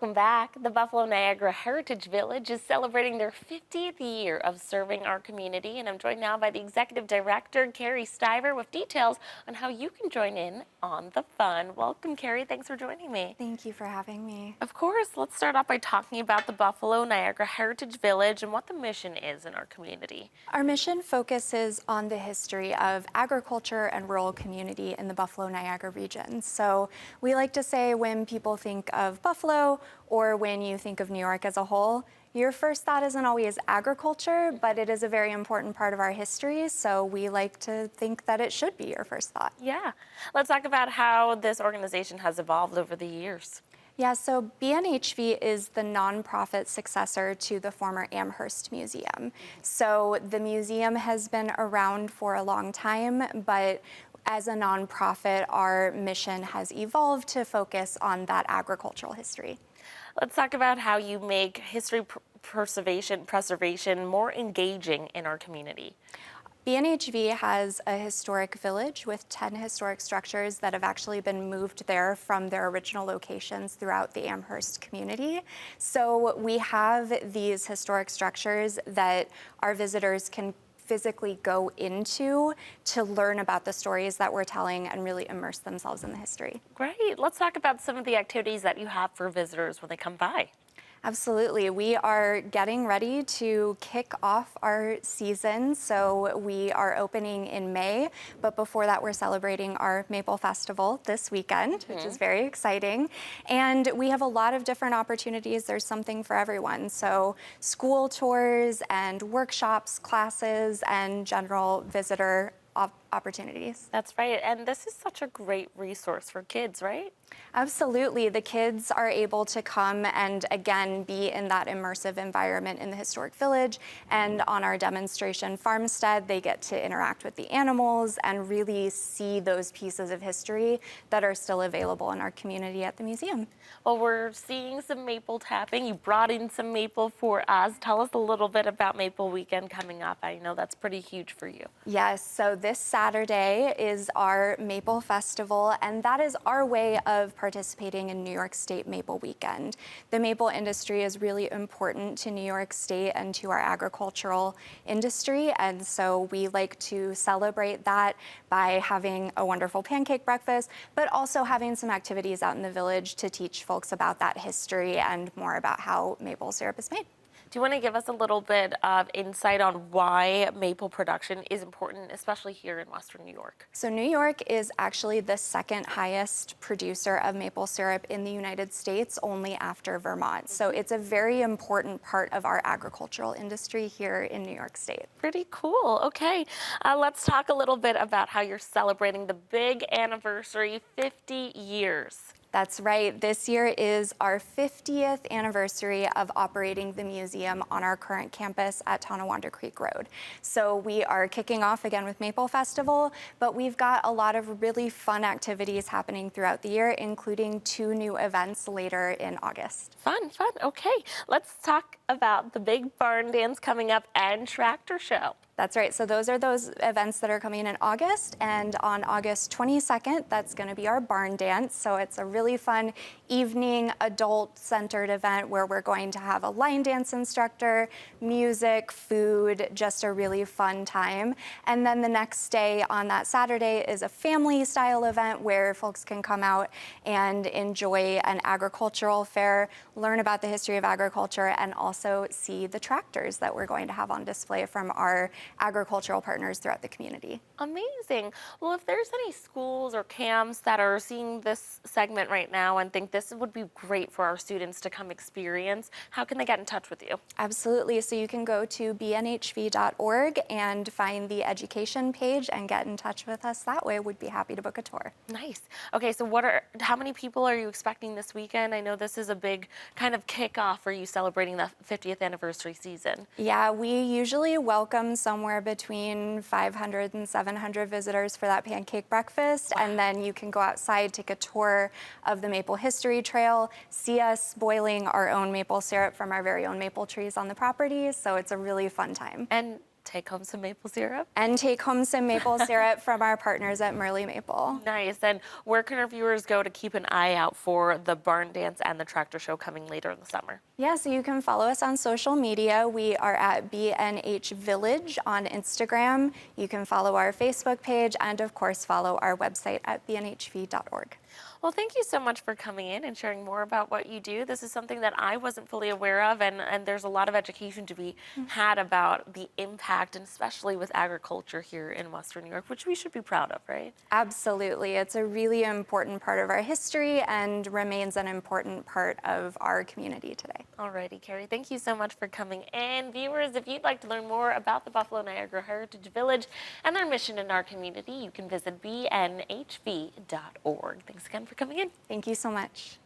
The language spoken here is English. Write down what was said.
Welcome back. The Buffalo Niagara Heritage Village is celebrating their 50th year of serving our community, and I'm joined now by the Executive Director, Carrie Stiver, with details on how you can join in on the fun. Welcome, Carrie. Thanks for joining me. Thank you for having me. Of course. Let's start off by talking about the Buffalo Niagara Heritage Village and what the mission is in our community. Our mission focuses on the history of agriculture and rural community in the Buffalo Niagara region. So we like to say when people think of Buffalo or when you think of New York as a whole, your first thought isn't always agriculture, but it is a very important part of our history, so we like to think that it should be your first thought. Yeah. Let's talk about how this organization has evolved over the years. Yeah, so BNHV is the nonprofit successor to the former Amherst Museum. So the museum has been around for a long time, but as a nonprofit, our mission has evolved to focus on that agricultural history. Let's talk about how you make history preservation more engaging in our community. BNHV has a historic village with 10 historic structures that have actually been moved there from their original locations throughout the Amherst community. So we have these historic structures that our visitors can physically go into to learn about the stories that we're telling and really immerse themselves in the history. Great. Let's talk about some of the activities that you have for visitors when they come by. Absolutely. We are getting ready to kick off our season. So we are opening in May, but before that we're celebrating our Maple Festival this weekend, which is very exciting. And we have a lot of different opportunities. There's something for everyone. So school tours and workshops, classes, and general visitor opportunities. That's right. And this is such a great resource for kids, right? Absolutely. The kids are able to come and again be in that immersive environment in the historic village. And on our demonstration farmstead, they get to interact with the animals and really see those pieces of history that are still available in our community at the museum. Well, we're seeing some maple tapping. You brought in some maple for us. Tell us a little bit about Maple Weekend coming up. I know that's pretty huge for you. Yes, so this Saturday is our Maple Festival, and that is our way of participating in New York State Maple Weekend. The maple industry is really important to New York State and to our agricultural industry, and so we like to celebrate that by having a wonderful pancake breakfast, but also having some activities out in the village to teach folks about that history and more about how maple syrup is made. Do you want to give us a little bit of insight on why maple production is important, especially here in Western New York? So New York is actually the second highest producer of maple syrup in the United States, only after Vermont. So it's a very important part of our agricultural industry here in New York State. Pretty cool. Okay, let's talk a little bit about how you're celebrating the big anniversary, 50 years. That's right. This year is our 50th anniversary of operating the museum on our current campus at Tonawanda Creek Road. So we are kicking off again with Maple Festival, but we've got a lot of really fun activities happening throughout the year, including 2 new events later in August. Fun. Okay, let's talk about the big barn dance coming up and tractor show. That's right. So those are those events that are coming in August. And on August 22nd, that's going to be our barn dance. So it's a really fun evening, adult-centered event where we're going to have a line dance instructor, music, food, just a really fun time. And then the next day on that Saturday is a family-style event where folks can come out and enjoy an agricultural fair, learn about the history of agriculture, and also see the tractors that we're going to have on display from our agricultural partners throughout the community. Amazing. Well, if there's any schools or camps that are seeing this segment right now and think this would be great for our students to come experience, how can they get in touch with you? Absolutely. So you can go to bnhv.org and find the education page and get in touch with us that way. We'd be happy to book a tour. Nice. Okay, so how many people are you expecting this weekend? I know this is a big kind of kickoff for you celebrating the 50th anniversary season. Yeah, we usually welcome somewhere between 500 and 700 visitors for that pancake breakfast. Wow. And then you can go outside, take a tour of the Maple History Trail, see us boiling our own maple syrup from our very own maple trees on the property. So it's a really fun time. And take home some maple syrup. And take home some maple syrup from our partners at Merle Maple. Nice. And where can our viewers go to keep an eye out for the barn dance and the tractor show coming later in the summer? Yeah, so you can follow us on social media. We are at BNH Village on Instagram. You can follow our Facebook page and, of course, follow our website at bnhv.org. Well, thank you so much for coming in and sharing more about what you do. This is something that I wasn't fully aware of, and there's a lot of education to be had about the impact, and especially with agriculture here in Western New York, which we should be proud of, right? Absolutely. It's a really important part of our history and remains an important part of our community today. Alrighty, Carrie, thank you so much for coming in. Viewers, if you'd like to learn more about the Buffalo Niagara Heritage Village and their mission in our community, you can visit bnhv.org. Thanks again for coming in. Thank you so much.